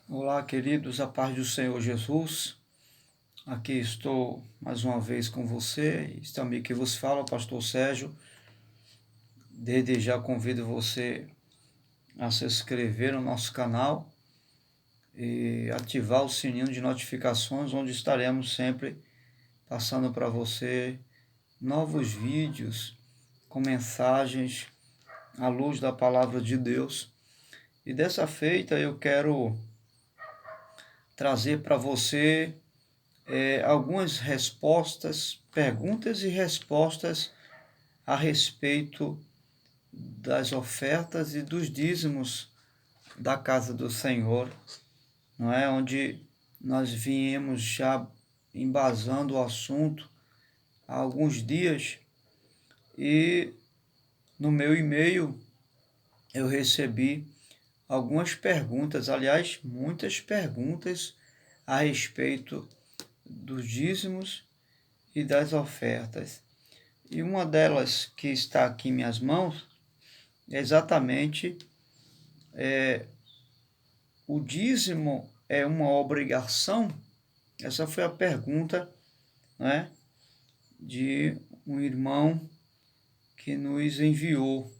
Olá, queridos, a paz do Senhor Jesus. Aqui estou mais uma vez com você. Este amigo que vos fala, o pastor Sérgio. Desde já convido você a se inscrever no nosso canal e ativar o sininho de notificações, onde estaremos sempre passando para você novos vídeos com mensagens à luz da palavra de Deus. E dessa feita eu quero trazer para você algumas respostas, perguntas e respostas a respeito das ofertas e dos dízimos da casa do Senhor, não é? Onde nós viemos já embasando o assunto há alguns dias e no meu e-mail eu recebi algumas perguntas, aliás, muitas perguntas a respeito dos dízimos e das ofertas. E uma delas que está aqui em minhas mãos é exatamente o dízimo é uma obrigação? Essa foi a pergunta, né, de um irmão que nos enviou.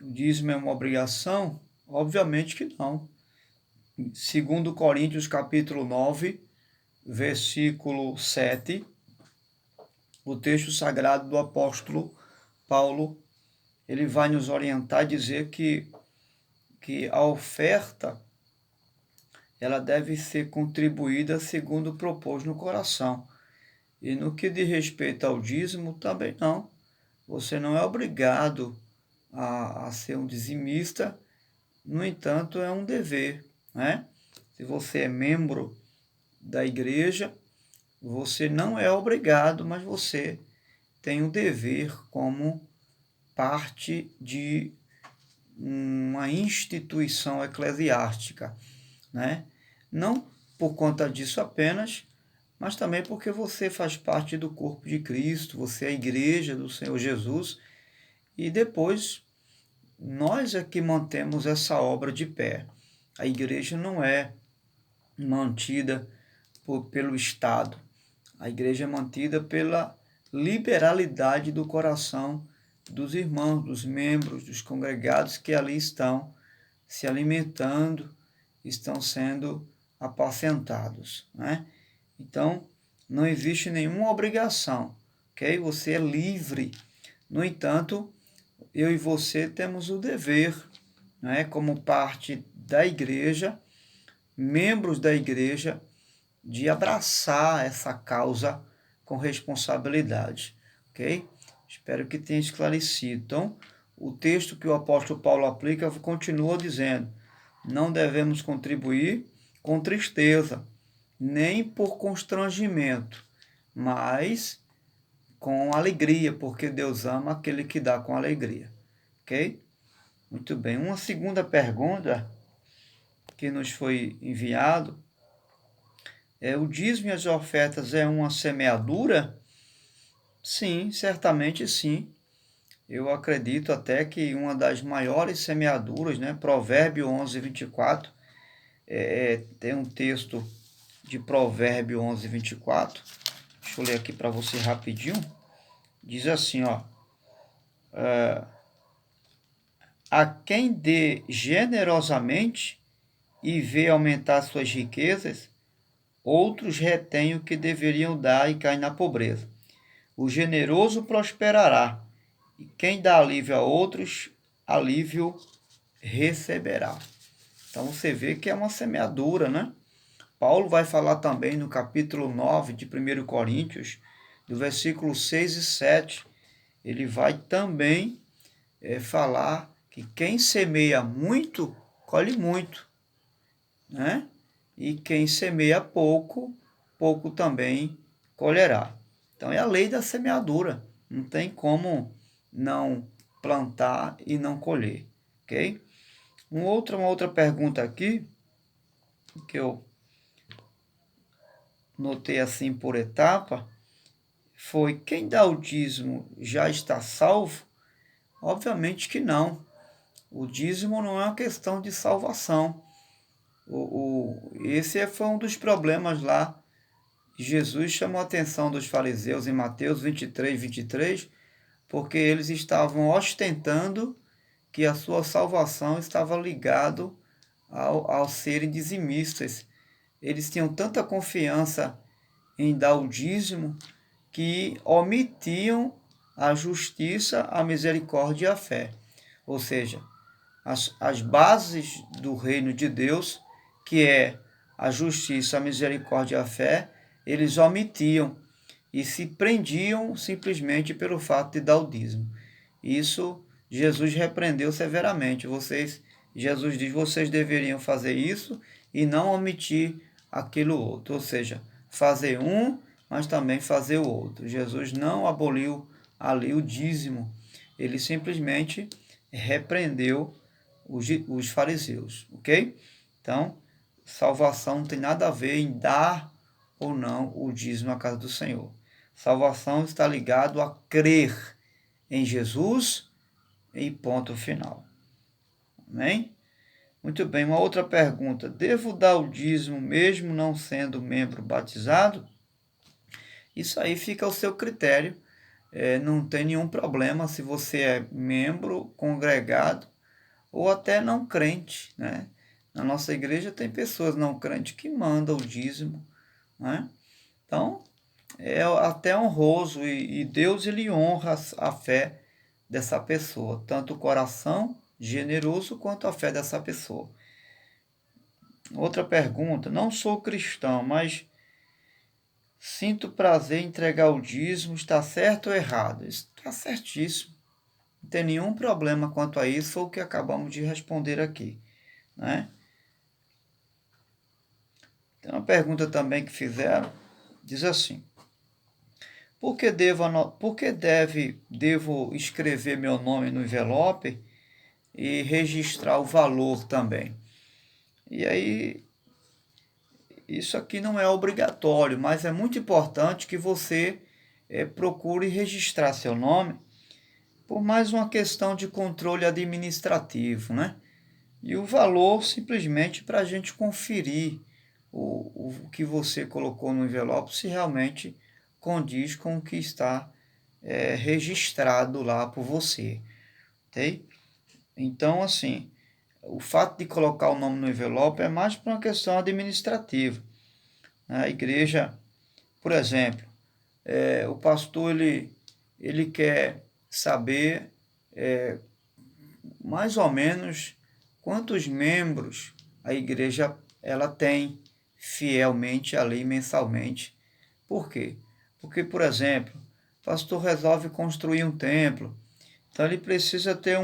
O dízimo é uma obrigação? Obviamente que não. Segundo Coríntios capítulo 9, versículo 7, o texto sagrado do apóstolo Paulo, ele vai nos orientar e dizer que a oferta ela deve ser contribuída segundo propôs no coração. E no que diz respeito ao dízimo, também não. Você não é obrigado a ser um dizimista, no entanto, é um dever, né? Se você é membro da igreja, você não é obrigado, mas você tem o dever como parte de uma instituição eclesiástica, né? Não por conta disso apenas, mas também porque você faz parte do corpo de Cristo, você é a igreja do Senhor Jesus, e depois nós é que mantemos essa obra de pé. A igreja não é mantida pelo Estado, a igreja é mantida pela liberalidade do coração dos irmãos, dos membros, dos congregados que ali estão se alimentando, estão sendo apacentados, né? Então, não existe nenhuma obrigação, ok? Você é livre. No entanto, eu e você temos o dever, né, como parte da igreja, membros da igreja, de abraçar essa causa com responsabilidade, ok? Espero que tenha esclarecido. Então, o texto que o apóstolo Paulo aplica continua dizendo: não devemos contribuir com tristeza, nem por constrangimento, mas com alegria, porque Deus ama aquele que dá com alegria. Ok? Muito bem. Uma segunda pergunta que nos foi enviado é: o dízimo e as ofertas é uma semeadura? Sim, certamente sim. Eu acredito até que uma das maiores semeaduras, né? Provérbio 11, 24, tem um texto de Provérbio 11, 24. Deixa eu ler aqui para você rapidinho. Diz assim, ó: a quem dê generosamente e vê aumentar suas riquezas, outros retêm o que deveriam dar e caem na pobreza. O generoso prosperará, e quem dá alívio a outros, alívio receberá. Então você vê que é uma semeadura, né? Paulo vai falar também no capítulo 9 de 1 Coríntios, do versículo 6 e 7. Ele vai também falar que quem semeia muito, colhe muito, né? E quem semeia pouco, pouco também colherá. Então é a lei da semeadura. Não tem como não plantar e não colher, ok? Uma outra pergunta aqui, que eu notei assim por etapa, foi: quem dá o dízimo já está salvo? Obviamente que não. O dízimo não é uma questão de salvação. Esse foi um dos problemas lá. Jesus chamou a atenção dos fariseus em Mateus 23, porque eles estavam ostentando que a sua salvação estava ligado ao serem dizimistas. Eles tinham tanta confiança em dar o dízimo que omitiam a justiça, a misericórdia e a fé. Ou seja, as bases do reino de Deus, que é a justiça, a misericórdia e a fé, eles omitiam e se prendiam simplesmente pelo fato de dar o dízimo. Isso Jesus repreendeu severamente. Jesus diz, vocês deveriam fazer isso e não omitir aquilo outro. Ou seja, fazer um, mas também fazer o outro. Jesus não aboliu ali o dízimo. Ele simplesmente repreendeu os fariseus, ok? Então, salvação não tem nada a ver em dar ou não o dízimo à casa do Senhor. Salvação está ligado a crer em Jesus e ponto final. Amém? Muito bem, uma outra pergunta. Devo dar o dízimo mesmo não sendo membro batizado? Isso aí fica ao seu critério. Não tem nenhum problema se você é membro, congregado ou até não crente, né? Na nossa igreja tem pessoas não crentes que mandam o dízimo, né? Então, é até honroso e Deus ele honra a fé dessa pessoa, tanto o coração generoso quanto a fé dessa pessoa. Outra pergunta, não sou cristão, mas sinto prazer em entregar o dízimo, está certo ou errado? Isso está certíssimo. Não tem nenhum problema quanto a isso, foi o que acabamos de responder aqui, né? Tem uma pergunta também que fizeram, diz assim, por que devo escrever meu nome no envelope e registrar o valor também? E aí, isso aqui não é obrigatório, mas é muito importante que você procure registrar seu nome por mais uma questão de controle administrativo, né? E o valor simplesmente para a gente conferir o que você colocou no envelope se realmente condiz com o que está registrado lá por você, ok? Então, assim, o fato de colocar o nome no envelope é mais para uma questão administrativa. A igreja, por exemplo, o pastor ele quer saber mais ou menos quantos membros a igreja ela tem fielmente ali mensalmente. Por quê? Porque, por exemplo, o pastor resolve construir um templo, então ele precisa ter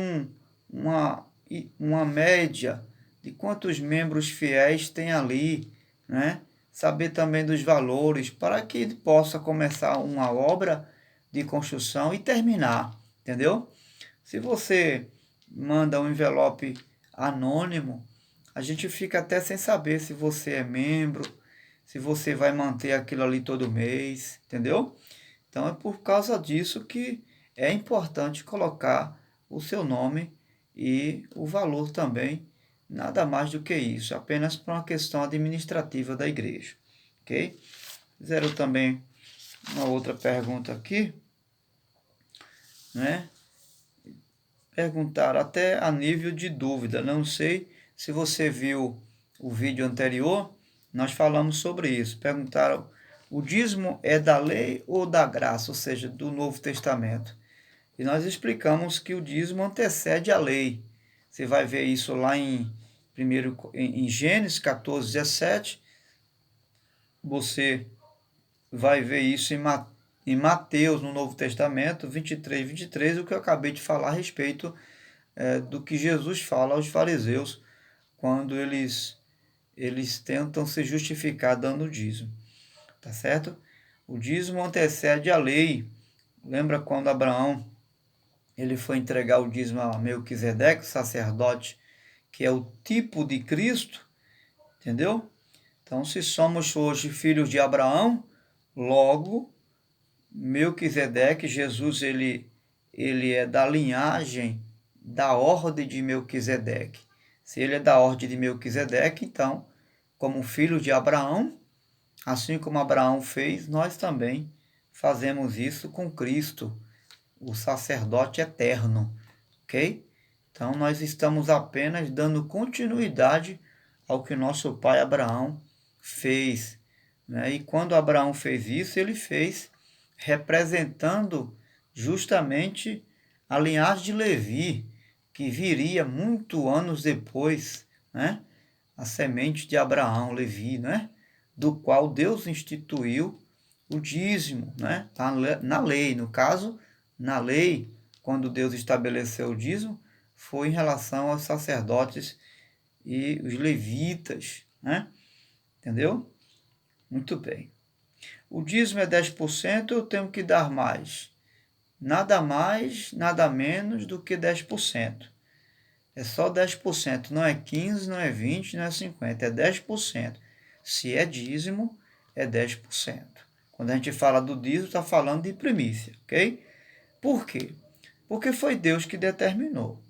uma média de quantos membros fiéis tem ali, né? Saber também dos valores para que ele possa começar uma obra de construção e terminar, entendeu? Se você manda um envelope anônimo, a gente fica até sem saber se você é membro, se você vai manter aquilo ali todo mês, entendeu? Então é por causa disso que é importante colocar o seu nome e o valor também, nada mais do que isso, apenas para uma questão administrativa da igreja, ok? Fizeram também uma outra pergunta aqui, né? Perguntaram até a nível de dúvida, não sei se você viu o vídeo anterior, nós falamos sobre isso. Perguntaram, o dízimo é da lei ou da graça, ou seja, do Novo Testamento? E nós explicamos que o dízimo antecede a lei. Você vai ver isso lá em Gênesis 14, 17. Você vai ver isso em Mateus, no Novo Testamento, 23, o que eu acabei de falar a respeito do que Jesus fala aos fariseus quando eles tentam se justificar dando o dízimo. Tá certo? O dízimo antecede a lei. Lembra quando Abraão ele foi entregar o dízimo a Melquisedeque, sacerdote, que é o tipo de Cristo, entendeu? Então, se somos hoje filhos de Abraão, logo, Melquisedeque, Jesus, ele é da linhagem, da ordem de Melquisedeque. Se ele é da ordem de Melquisedeque, então, como filho de Abraão, assim como Abraão fez, nós também fazemos isso com Cristo, o sacerdote eterno, ok? Então, nós estamos apenas dando continuidade ao que nosso pai Abraão fez, né? E quando Abraão fez isso, ele fez representando justamente a linhagem de Levi, que viria muito anos depois, né? A semente de Abraão, Levi, né? Do qual Deus instituiu o dízimo, né? Na lei, no caso, na lei, quando Deus estabeleceu o dízimo, foi em relação aos sacerdotes e os levitas, né? Entendeu? Muito bem. O dízimo é 10%, eu tenho que dar mais. Nada mais, nada menos do que 10%. É só 10%, não é 15%, não é 20%, não é 50%, é 10%. Se é dízimo, é 10%. Quando a gente fala do dízimo, está falando de primícia, ok? Por quê? Porque foi Deus que determinou,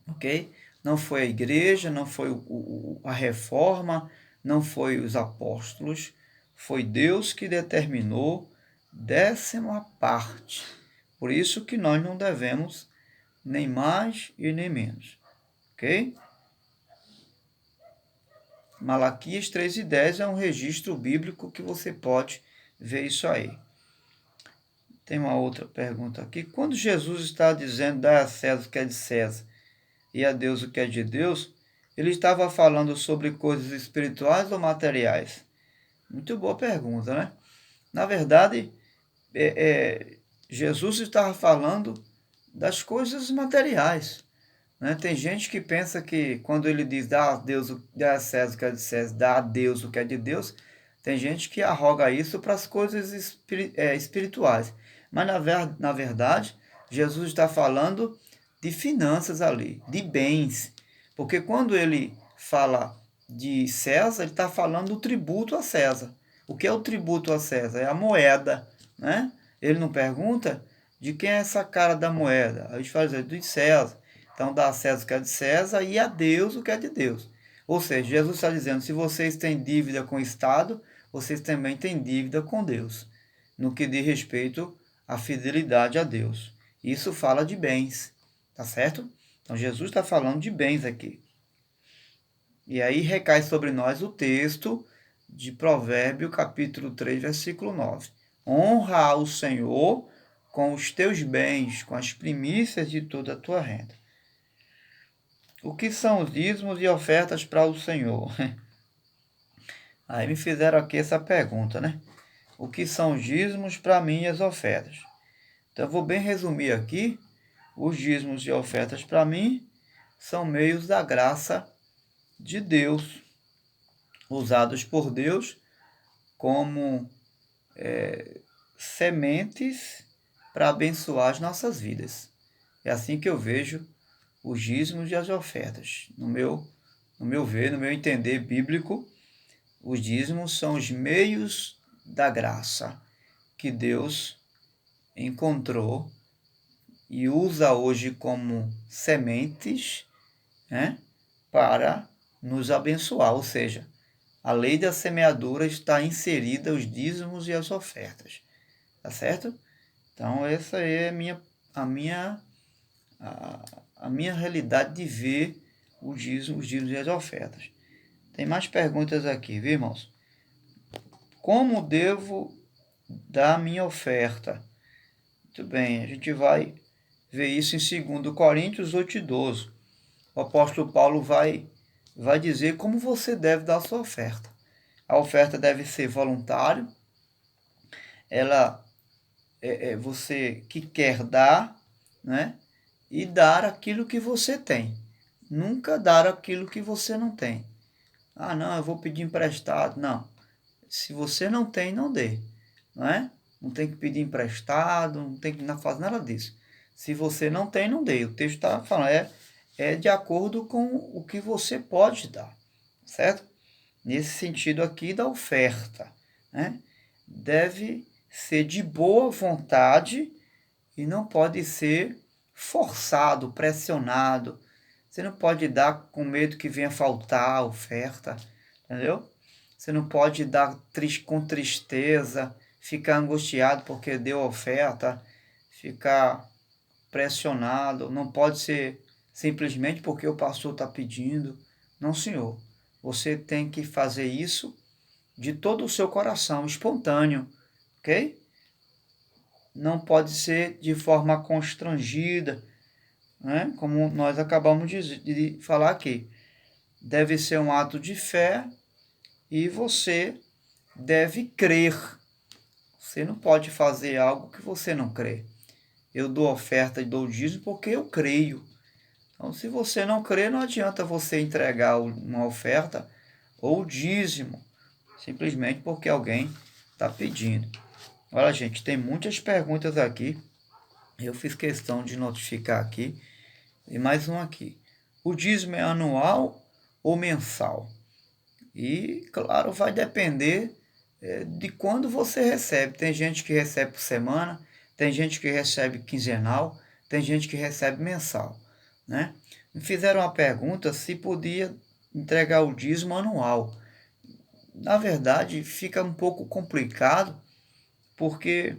ok? Não foi a igreja, não foi a reforma, não foi os apóstolos, foi Deus que determinou 10ª parte. Por isso que nós não devemos nem mais e nem menos, ok? Malaquias 3:10 é um registro bíblico que você pode ver isso aí. Tem uma outra pergunta aqui. Quando Jesus está dizendo dá a César o que é de César e a Deus o que é de Deus, ele estava falando sobre coisas espirituais ou materiais? Muito boa pergunta, né? Na verdade, Jesus estava falando das coisas materiais, né? Tem gente que pensa que quando ele diz dá a César o que é de César, dá a Deus o que é de Deus, tem gente que arroga isso para as coisas espirituais. Mas na verdade, Jesus está falando de finanças ali, de bens. Porque quando ele fala de César, ele está falando do tributo a César. O que é o tributo a César? É a moeda, né? Ele não pergunta de quem é essa cara da moeda. A gente fala de César. Então dá a César o que é de César e a Deus o que é de Deus. Ou seja, Jesus está dizendo, se vocês têm dívida com o Estado, vocês também têm dívida com Deus, no que diz respeito à fidelidade a Deus. Isso fala de bens, tá certo? Então Jesus está falando de bens aqui. E aí recai sobre nós o texto de Provérbio, capítulo 3, versículo 9. Honra ao Senhor com os teus bens, com as primícias de toda a tua renda. O que são os dízimos e ofertas para o Senhor? Aí me fizeram aqui essa pergunta, né? O que são os dízimos para mim e as ofertas? Então eu vou bem resumir aqui. Os dízimos e ofertas para mim são meios da graça de Deus, usados por Deus como sementes para abençoar as nossas vidas. É assim que eu vejo os dízimos e as ofertas. No meu ver, no meu entender bíblico, os dízimos são os meios da graça que Deus encontrou e usa hoje como sementes, né, para nos abençoar. Ou seja, a lei da semeadura está inserida os dízimos e as ofertas. Tá certo? Então, essa é a minha realidade de ver os dízimos e as ofertas. Tem mais perguntas aqui, viu, irmãos? Como devo dar minha oferta? Muito bem, a gente vai ver isso em 2 Coríntios 8:12. O apóstolo Paulo vai dizer como você deve dar a sua oferta. A oferta deve ser voluntária. Ela é você que quer dar, né? E dar aquilo que você tem. Nunca dar aquilo que você não tem. Ah, não, eu vou pedir emprestado. Não. Se você não tem, não dê. Não é? Não tem que pedir emprestado, não tem que fazer nada disso. Se você não tem, não dê. O texto está falando, é de acordo com o que você pode dar. Certo? Nesse sentido aqui da oferta, né? Deve ser de boa vontade e não pode ser forçado, pressionado. Você não pode dar com medo que venha faltar a oferta. entendeu? Você não pode dar com tristeza, ficar angustiado porque deu oferta, ficar pressionado, não pode ser simplesmente porque o pastor está pedindo. Não, senhor. Você tem que fazer isso de todo o seu coração, espontâneo, ok? Não pode ser de forma constrangida, né? Como nós acabamos de falar aqui. Deve ser um ato de fé e você deve crer. Você não pode fazer algo que você não crê. Eu dou oferta e dou dízimo porque eu creio. Então, se você não crê, não adianta você entregar uma oferta ou dízimo, simplesmente porque alguém está pedindo. Olha, gente, tem muitas perguntas aqui. Eu fiz questão de notificar aqui. E mais um aqui. O dízimo é anual ou mensal? E, claro, vai depender de quando você recebe. Tem gente que recebe por semana, tem gente que recebe quinzenal, tem gente que recebe mensal, né? Me fizeram uma pergunta se podia entregar o dízimo anual. Na verdade, fica um pouco complicado, porque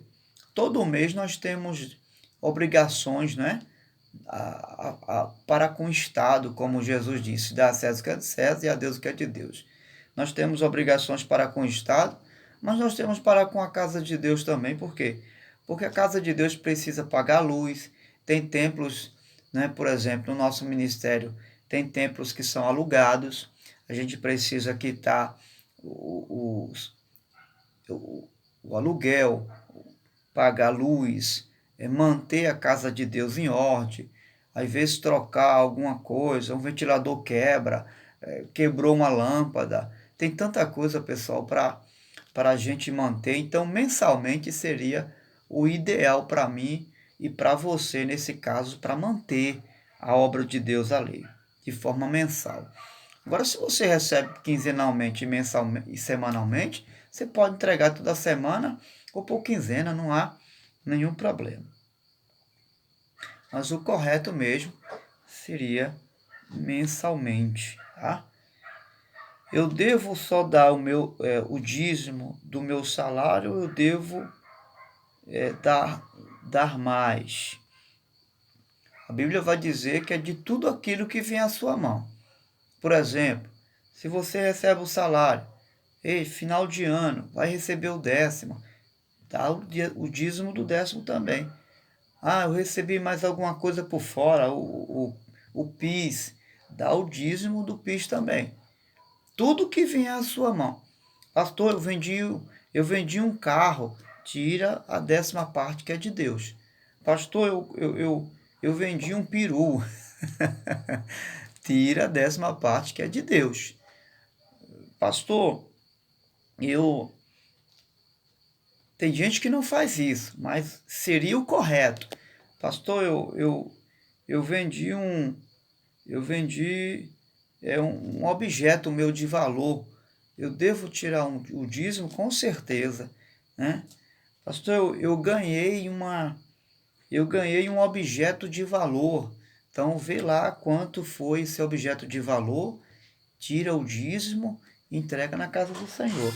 todo mês nós temos obrigações, né? Para com o Estado, como Jesus disse, dá a César o que é de César e a Deus o que é de Deus. Nós temos obrigações para com o Estado, mas nós temos para com a casa de Deus também. Por quê? Porque a casa de Deus precisa pagar luz, tem templos, né? Por exemplo, no nosso ministério tem templos que são alugados, a gente precisa quitar o, o, o aluguel, pagar luz, manter a casa de Deus em ordem, às vezes trocar alguma coisa, um ventilador quebra, quebrou uma lâmpada, tem tanta coisa, pessoal, para a gente manter. Então, mensalmente seria o ideal para mim e para você, nesse caso, para manter a obra de Deus ali, de forma mensal. Agora, se você recebe quinzenalmente, mensalmente e semanalmente, você pode entregar toda semana ou por quinzena, não há nenhum problema. Mas o correto mesmo seria mensalmente, tá? Eu devo só dar o dízimo do meu salário, ou eu devo dar mais? A Bíblia vai dizer que é de tudo aquilo que vem à sua mão. Por exemplo, se você recebe o salário, final de ano, vai receber o décimo, dá o dízimo do décimo também. Ah, eu recebi mais alguma coisa por fora, o PIS, dá o dízimo do PIS também. Tudo que vier à sua mão. Pastor, eu vendi um carro, tira a 10ª parte que é de Deus. Pastor, eu vendi um peru, tira a 10ª parte que é de Deus. Pastor, eu... Tem gente que não faz isso, mas seria o correto. Pastor, eu vendi um objeto meu de valor. Eu devo tirar o dízimo com certeza, né? Pastor, eu ganhei um objeto de valor. Então vê lá quanto foi esse objeto de valor, tira o dízimo e entrega na casa do Senhor.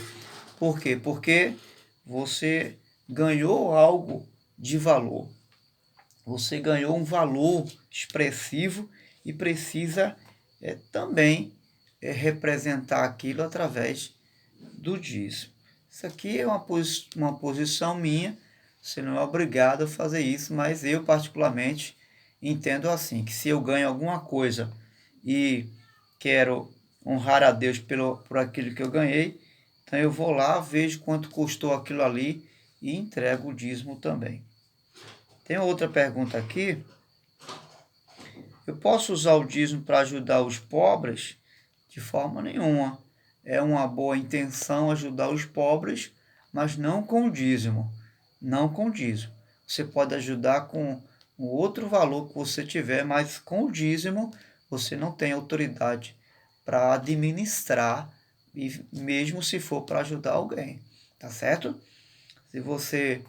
Por quê? Porque você ganhou algo de valor. Você ganhou um valor expressivo e precisa também representar aquilo através do dízimo. Isso aqui é uma posição minha, você não é obrigado a fazer isso, mas eu particularmente entendo assim, que se eu ganho alguma coisa e quero honrar a Deus por aquilo que eu ganhei, então eu vou lá, vejo quanto custou aquilo ali e entrego o dízimo também. Tem outra pergunta aqui. Eu posso usar o dízimo para ajudar os pobres? De forma nenhuma. É uma boa intenção ajudar os pobres, mas não com o dízimo. Não com o dízimo. Você pode ajudar com o outro valor que você tiver, mas com o dízimo você não tem autoridade para administrar, mesmo se for para ajudar alguém. Tá certo? Se você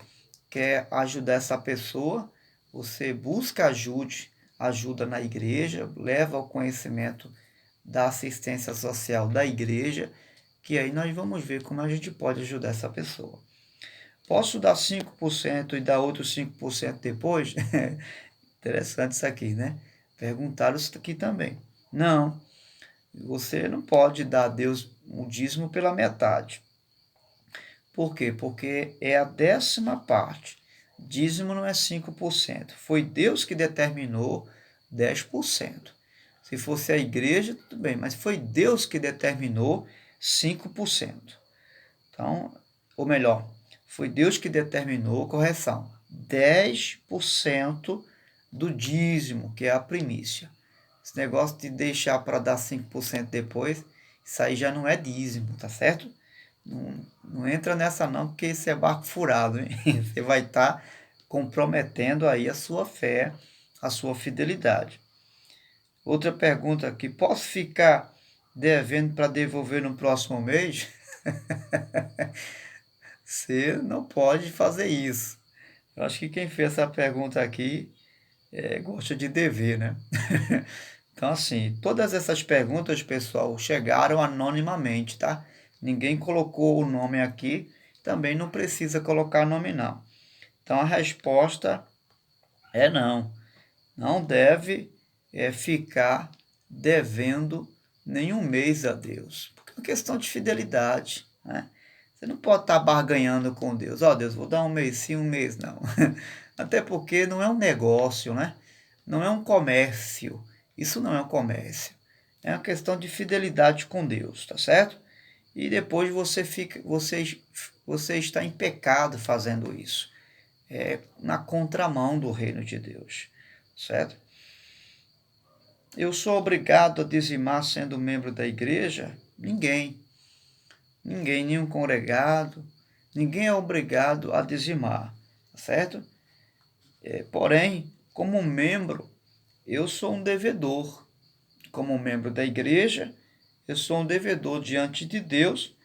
quer ajudar essa pessoa, você busca ajuda na igreja, leva ao conhecimento da assistência social da igreja que aí nós vamos ver como a gente pode ajudar essa pessoa. Posso dar 5% e dar outros 5% depois? Interessante isso aqui, né? Perguntaram isso aqui também. Não, você não pode dar a Deus o dízimo pela metade. Por quê? Porque é a 10ª parte. Dízimo não é 5%. Foi Deus que determinou 10%. Se fosse a igreja, tudo bem, mas foi Deus que determinou 5%. Então, ou melhor, foi Deus que determinou, correção, 10% do dízimo, que é a primícia. Esse negócio de deixar para dar 5% depois, isso aí já não é dízimo, tá certo? Não entra nessa não, porque isso é barco furado, hein? Você vai estar comprometendo aí a sua fé, a sua fidelidade. Outra pergunta aqui, posso ficar devendo para devolver no próximo mês? Você não pode fazer isso. Eu acho que quem fez essa pergunta aqui gosta de dever, né? Então, assim, todas essas perguntas, pessoal, chegaram anonimamente, tá? Ninguém colocou o nome aqui, também não precisa colocar nome, não. Então, a resposta é não. Não deve ficar devendo nenhum mês a Deus, porque é uma questão de fidelidade, né? Você não pode estar barganhando com Deus. Ó, Deus, vou dar um mês sim, um mês não. Até porque não é um negócio, né? Não é um comércio. Isso não é um comércio. É uma questão de fidelidade com Deus, tá certo? E depois você está em pecado fazendo isso. É na contramão do reino de Deus, certo? Eu sou obrigado a dizimar sendo membro da igreja? Ninguém. Ninguém, nenhum congregado, ninguém é obrigado a dizimar, certo? Porém, como membro, eu sou um devedor. Como membro da igreja, eu sou um devedor diante de Deus.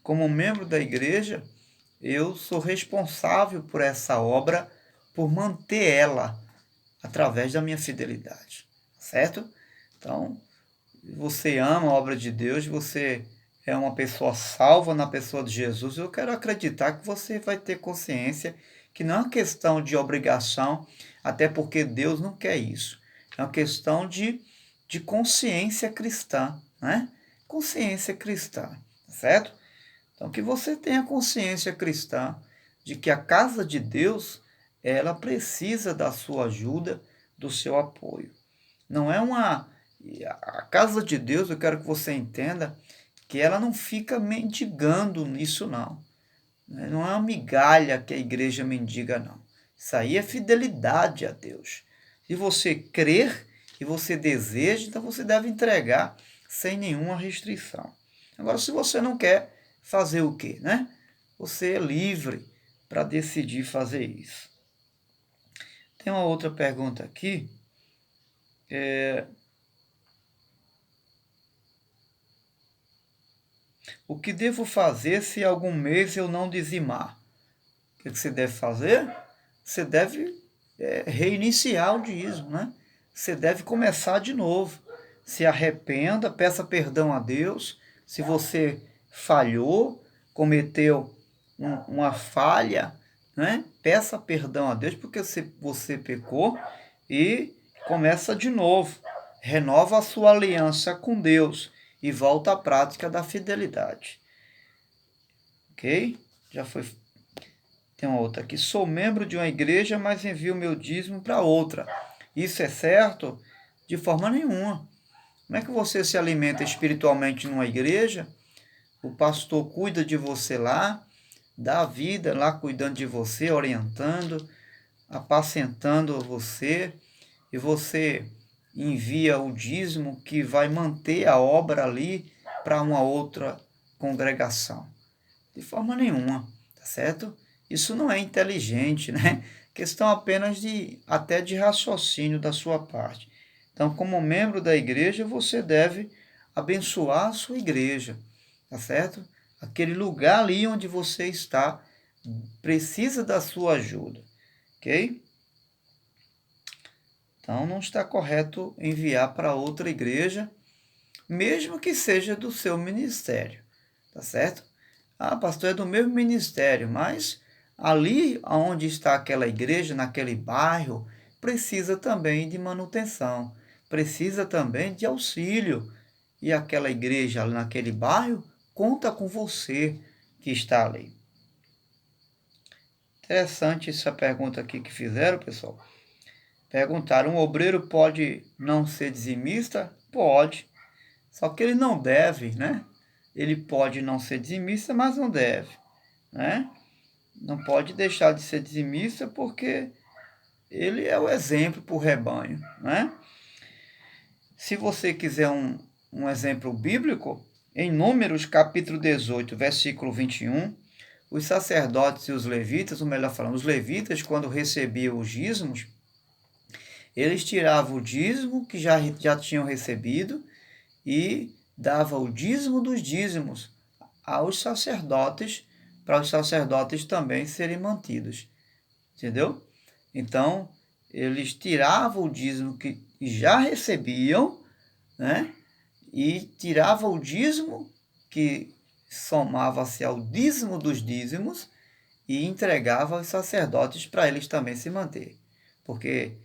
Como membro da igreja, eu sou responsável por essa obra, por manter ela através da minha fidelidade, certo? Então, você ama a obra de Deus, você é uma pessoa salva na pessoa de Jesus, eu quero acreditar que você vai ter consciência que não é uma questão de obrigação, até porque Deus não quer isso. É uma questão de consciência cristã, né? Consciência cristã, certo? Então, que você tenha consciência cristã de que a casa de Deus, ela precisa da sua ajuda, do seu apoio. Não é uma... A casa de Deus, eu quero que você entenda que ela não fica mendigando nisso, não. Não é uma migalha que a igreja mendiga, não. Isso aí é fidelidade a Deus. Se você crer e você deseja, então você deve entregar sem nenhuma restrição. Agora, se você não quer, fazer o quê, né? Você é livre para decidir fazer isso. Tem uma outra pergunta aqui. O que devo fazer se algum mês eu não dizimar? O que você deve fazer? Você deve reiniciar o dízimo, né? Você deve começar de novo. Se arrependa, peça perdão a Deus. Se você falhou, cometeu uma falha, né? Peça perdão a Deus porque você pecou e começa de novo. Renova a sua aliança com Deus e volta à prática da fidelidade. Ok? Já foi. Tem uma outra aqui. Sou membro de uma igreja, mas envio meu dízimo para outra. Isso é certo? De forma nenhuma. Como é que você se alimenta espiritualmente numa igreja? O pastor cuida de você lá, dá a vida lá cuidando de você, orientando, apacentando você, e você envia o dízimo que vai manter a obra ali para uma outra congregação. De forma nenhuma, tá certo? Isso não é inteligente, né? Questão apenas até de raciocínio da sua parte. Então, como membro da igreja, você deve abençoar a sua igreja, tá certo? Aquele lugar ali onde você está precisa da sua ajuda, ok? Então, não está correto enviar para outra igreja, mesmo que seja do seu ministério. tá certo? Ah, pastor, é do mesmo ministério, mas ali onde está aquela igreja, naquele bairro, precisa também de manutenção, precisa também de auxílio. E aquela igreja naquele bairro conta com você que está ali. Interessante essa pergunta aqui que fizeram, pessoal. Perguntaram, um obreiro pode não ser dizimista? Pode. Só que ele não deve, né? Ele pode não ser dizimista, mas não deve, né? Não pode deixar de ser dizimista porque ele é o exemplo para o rebanho, né? Se você quiser um exemplo bíblico, em Números capítulo 18, versículo 21, os sacerdotes e os levitas, ou melhor falando, os levitas, quando recebiam os dízimos, eles tiravam o dízimo que já tinham recebido e davam o dízimo dos dízimos aos sacerdotes, para os sacerdotes também serem mantidos. Entendeu? Então, eles tiravam o dízimo que já recebiam, né? E tiravam o dízimo que somava-se ao dízimo dos dízimos e entregava aos sacerdotes para eles também se manter. Porque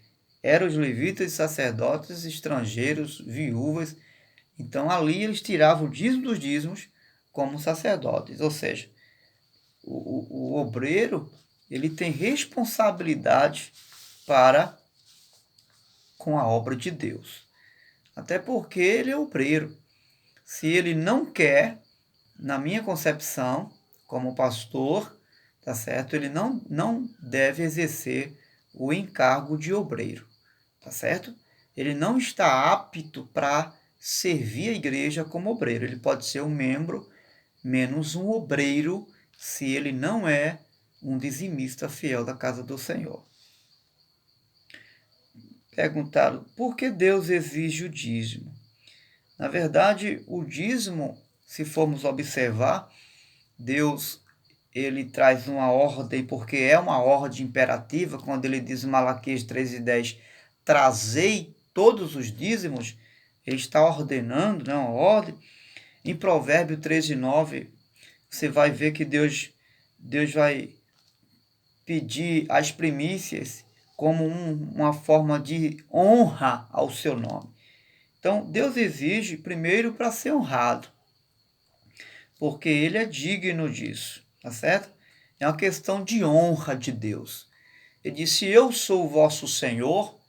eram os levitas e sacerdotes estrangeiros, viúvas. Então ali eles tiravam o dízimo dos dízimos como sacerdotes. Ou seja, o obreiro ele tem responsabilidade para com a obra de Deus. Até porque ele é obreiro. Se ele não quer, na minha concepção, como pastor, tá certo? Ele não deve exercer o encargo de obreiro, tá certo? Ele não está apto para servir a igreja como obreiro. Ele pode ser um membro, menos um obreiro, se ele não é um dizimista fiel da casa do Senhor. Perguntaram, por que Deus exige o dízimo? Na verdade, o dízimo, se formos observar, Deus ele traz uma ordem, porque é uma ordem imperativa, quando ele diz em Malaquias 3:10, trazei todos os dízimos, ele está ordenando, né, uma ordem. Em Provérbio 13:9, você vai ver que Deus vai pedir as primícias como uma forma de honra ao seu nome. Então, Deus exige primeiro para ser honrado, porque ele é digno disso, tá certo? É uma questão de honra de Deus. Ele disse, eu sou o vosso Senhor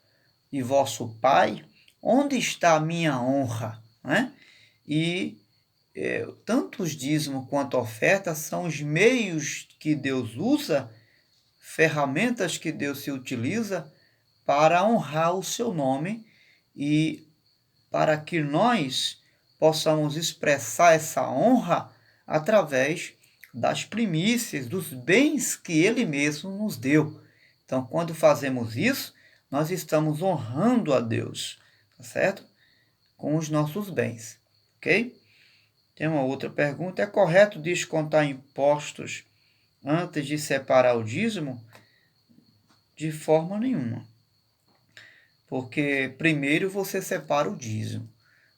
e vosso Pai, onde está a minha honra? Né? E tanto os dízimos quanto a oferta são os meios que Deus usa, ferramentas que Deus se utiliza para honrar o seu nome e para que nós possamos expressar essa honra através das primícias, dos bens que Ele mesmo nos deu. Então, quando fazemos isso, nós estamos honrando a Deus, tá certo? Com os nossos bens, ok? Tem uma outra pergunta, é correto descontar impostos antes de separar o dízimo? De forma nenhuma. Porque primeiro você separa o dízimo,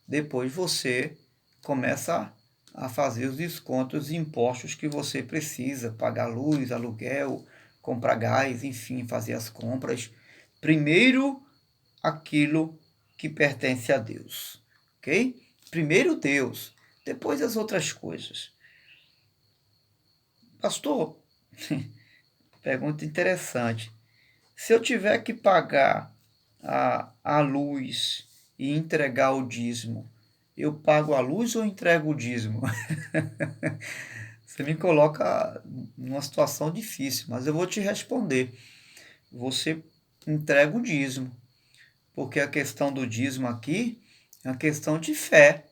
depois você começa a fazer os descontos e impostos que você precisa, pagar luz, aluguel, comprar gás, enfim, fazer as compras. Primeiro aquilo que pertence a Deus, ok? Primeiro Deus, depois as outras coisas. Pastor, pergunta interessante. Se eu tiver que pagar a luz e entregar o dízimo, eu pago a luz ou entrego o dízimo? Você me coloca numa situação difícil, mas eu vou te responder. Você entrega o dízimo, porque a questão do dízimo aqui é uma questão de fé.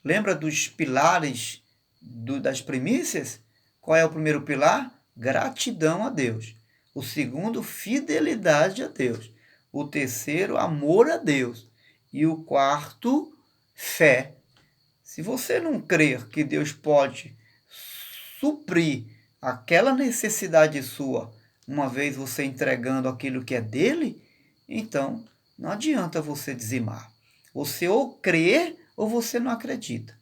Lembra dos pilares das primícias? Qual é o primeiro pilar? Gratidão a Deus. O segundo, fidelidade a Deus. O terceiro, amor a Deus. E o quarto, fé. Se você não crer que Deus pode suprir aquela necessidade sua, uma vez você entregando aquilo que é dele, então não adianta você dizimar. Você ou crer ou você não acredita.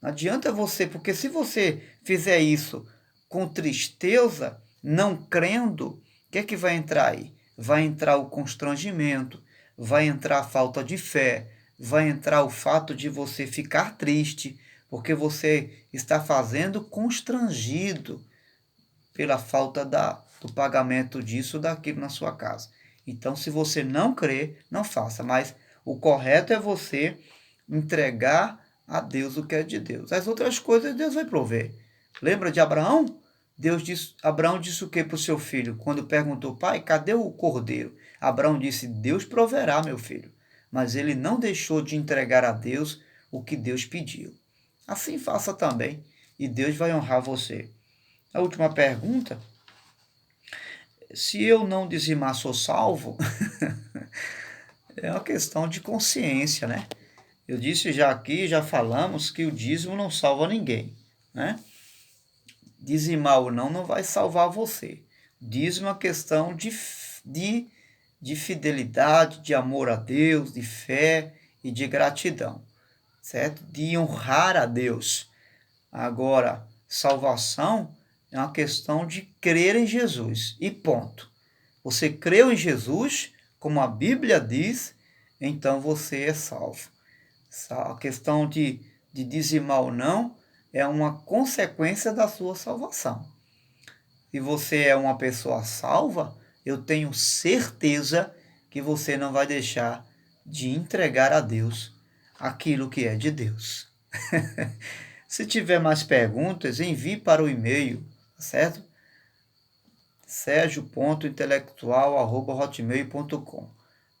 Não adianta você, porque se você fizer isso com tristeza, não crendo, o que é que vai entrar aí? Vai entrar o constrangimento, vai entrar a falta de fé, vai entrar o fato de você ficar triste, porque você está fazendo constrangido pela falta do pagamento disso ou daquilo na sua casa. Então, se você não crê, não faça, mas o correto é você entregar a Deus o que é de Deus. As outras coisas Deus vai prover. Lembra de Abraão? Abraão disse o que para o seu filho? Quando perguntou, pai, cadê o cordeiro? Abraão disse, Deus proverá, meu filho. Mas ele não deixou de entregar a Deus o que Deus pediu. Assim faça também, e Deus vai honrar você. A última pergunta, se eu não dizimar, sou salvo? É uma questão de consciência, né? Eu disse já aqui, já falamos que o dízimo não salva ninguém, né? Dizimar ou não vai salvar você. Dízimo é uma questão de fidelidade, de amor a Deus, de fé e de gratidão, certo? De honrar a Deus. Agora, salvação é uma questão de crer em Jesus e ponto. Você creu em Jesus, como a Bíblia diz, então você é salvo. A questão de dizimar ou não é uma consequência da sua salvação. Se você é uma pessoa salva, eu tenho certeza que você não vai deixar de entregar a Deus aquilo que é de Deus. Se tiver mais perguntas, envie para o e-mail, certo? sergio.intelectual@hotmail.com.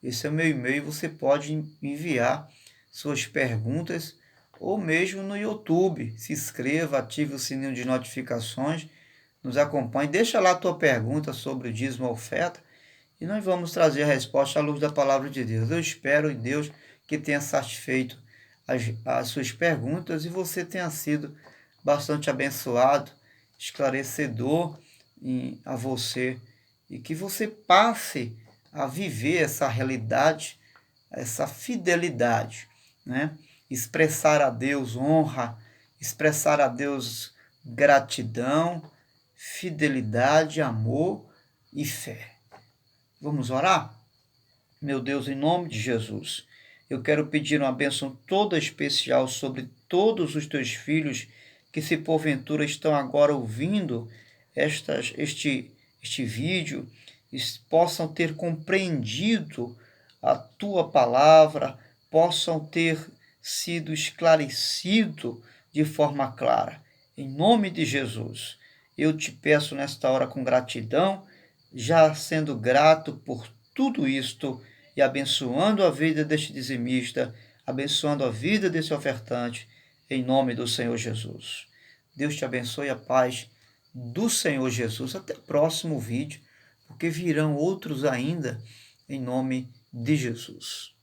Esse é o meu e-mail, você pode enviar suas perguntas ou mesmo no YouTube. Se inscreva, ative o sininho de notificações, nos acompanhe, deixa lá a tua pergunta sobre o dízimo ou oferta e nós vamos trazer a resposta à luz da palavra de Deus. Eu espero em Deus que tenha satisfeito as suas perguntas e você tenha sido bastante abençoado, esclarecedor a você e que você passe a viver essa realidade, essa fidelidade, né? Expressar a Deus honra, expressar a Deus gratidão, fidelidade, amor e fé. Vamos orar? Meu Deus, em nome de Jesus, eu quero pedir uma bênção toda especial sobre todos os teus filhos que, se porventura estão agora ouvindo este vídeo, possam ter compreendido a tua palavra, possam ter sido esclarecido de forma clara. Em nome de Jesus, eu te peço nesta hora com gratidão, já sendo grato por tudo isto e abençoando a vida deste dizimista, abençoando a vida desse ofertante, em nome do Senhor Jesus. Deus te abençoe, a paz do Senhor Jesus. Até o próximo vídeo, porque virão outros ainda, em nome de Jesus.